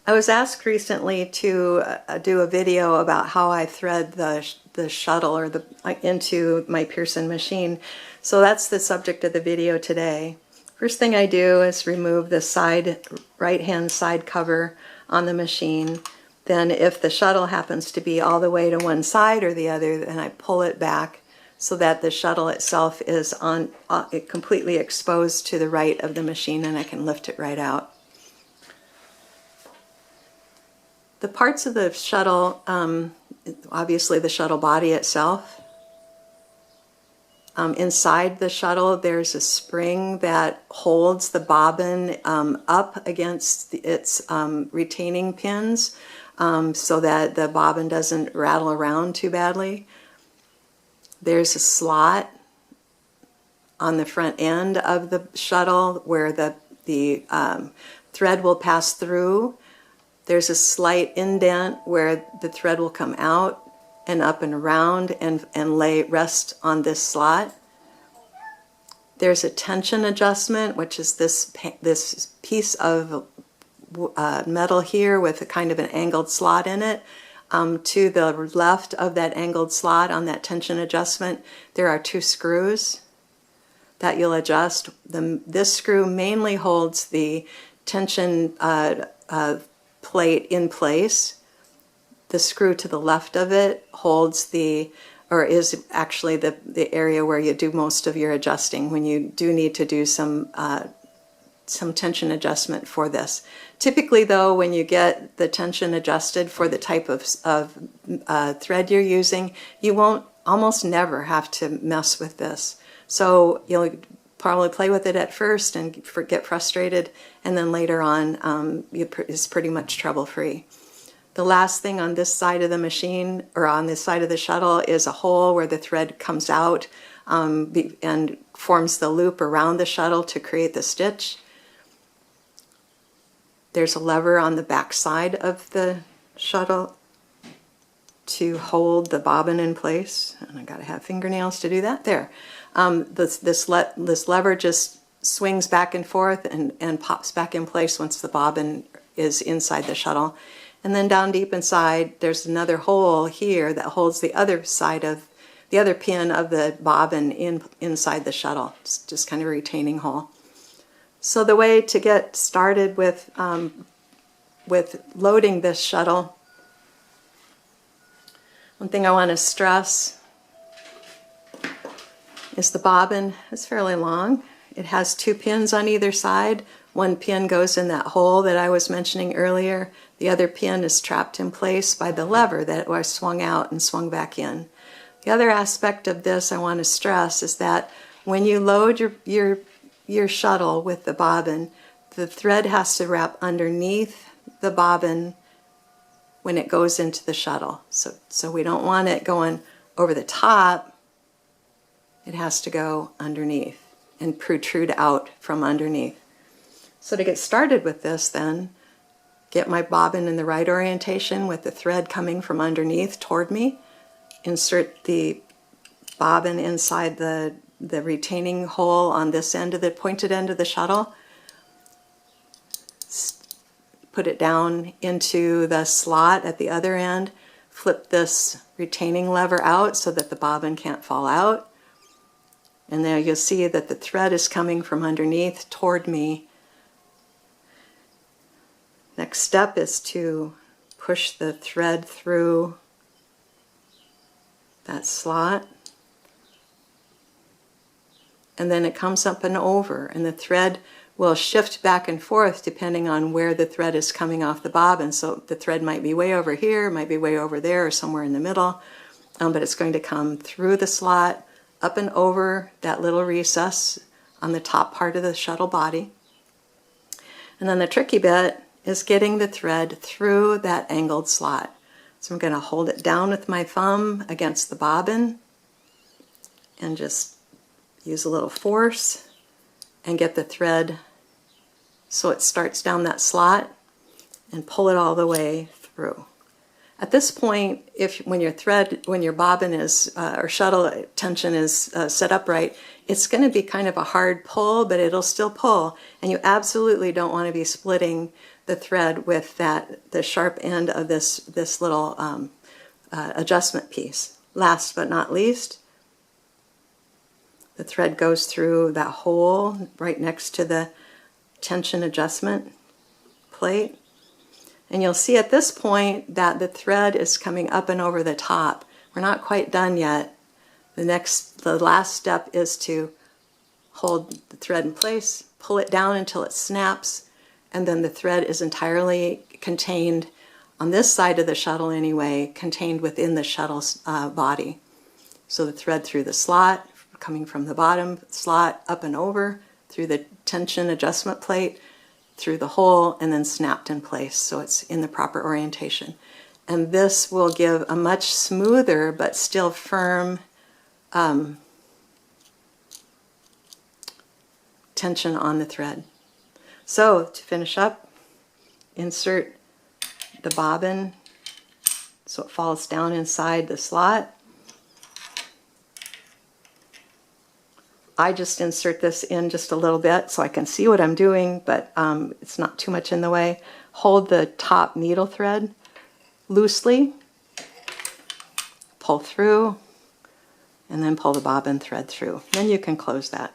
I was asked recently to do a video about how I thread the shuttle or into my Pearson machine. So that's the subject of the video today. First thing I do is remove the right-hand side cover on the machine. Then if the shuttle happens to be all the way to one side or the other, then I pull it back so that the shuttle itself is completely exposed to the right of the machine, and I can lift it right out. The parts of the shuttle, obviously the shuttle body itself. Inside the shuttle there's a spring that holds the bobbin up against its retaining pins so that the bobbin doesn't rattle around too badly. There's a slot on the front end of the shuttle where the thread will pass through. There's a slight indent where the thread will come out and up and around and rest on this slot. There's a tension adjustment, which is this piece of metal here with a kind of an angled slot in it. To the left of that angled slot on that tension adjustment, there are two screws that you'll adjust. This screw mainly holds the tension plate in place. The screw to the left of it holds is actually the area where you do most of your adjusting when you do need to do some tension adjustment for this. Typically though, when you get the tension adjusted for the type of thread you're using, you won't almost never have to mess with this. So you'll probably play with it at first and get frustrated, and then later on it's pretty much trouble-free. The last thing on this side of the machine, or on this side of the shuttle, is a hole where the thread comes out and forms the loop around the shuttle to create the stitch. There's a lever on the back side of the shuttle to hold the bobbin in place, and I gotta have fingernails to do that. There. This lever just swings back and forth and pops back in place once the bobbin is inside the shuttle. And then down deep inside, there's another hole here that holds the other side of the other pin of the bobbin inside the shuttle. It's just kind of a retaining hole. So the way to get started with loading this shuttle, one thing I want to stress is the bobbin is fairly long. It has two pins on either side. One pin goes in that hole that I was mentioning earlier. The other pin is trapped in place by the lever that was swung out and swung back in. The other aspect of this I want to stress is that when you load your shuttle with the bobbin, the thread has to wrap underneath the bobbin when it goes into the shuttle. So we don't want it going over the top. It has to go underneath and protrude out from underneath. So to get started with this then, get my bobbin in the right orientation with the thread coming from underneath toward me, insert the bobbin inside the retaining hole on this end of the pointed end of the shuttle, put it down into the slot at the other end, flip this retaining lever out so that the bobbin can't fall out, and there you'll see that the thread is coming from underneath toward me. Next step is to push the thread through that slot, and then it comes up and over, and the thread will shift back and forth depending on where the thread is coming off the bobbin. So the thread might be way over here, might be way over there, or somewhere in the middle, but it's going to come through the slot, up and over that little recess on the top part of the shuttle body. And then the tricky bit is getting the thread through that angled slot. So I'm going to hold it down with my thumb against the bobbin and just use a little force and get the thread so it starts down that slot and pull it all the way through. At this point, when your bobbin is or shuttle tension is set up right, it's going to be kind of a hard pull, but it'll still pull, and you absolutely don't want to be splitting the thread with the sharp end of this little adjustment piece. Last but not least, the thread goes through that hole right next to the tension adjustment plate. And you'll see at this point that the thread is coming up and over the top. We're not quite done yet. The last step is to hold the thread in place, pull it down until it snaps, and then the thread is entirely contained, on this side of the shuttle anyway, contained within the shuttle's body. So the thread through the slot, coming from the bottom slot up and over, through the tension adjustment plate, through the hole, and then snapped in place so it's in the proper orientation. And this will give a much smoother but still firm tension on the thread. So to finish up, insert the bobbin so it falls down inside the slot. I just insert this in just a little bit so I can see what I'm doing, but it's not too much in the way. Hold the top needle thread loosely, pull through, and then pull the bobbin thread through. Then you can close that.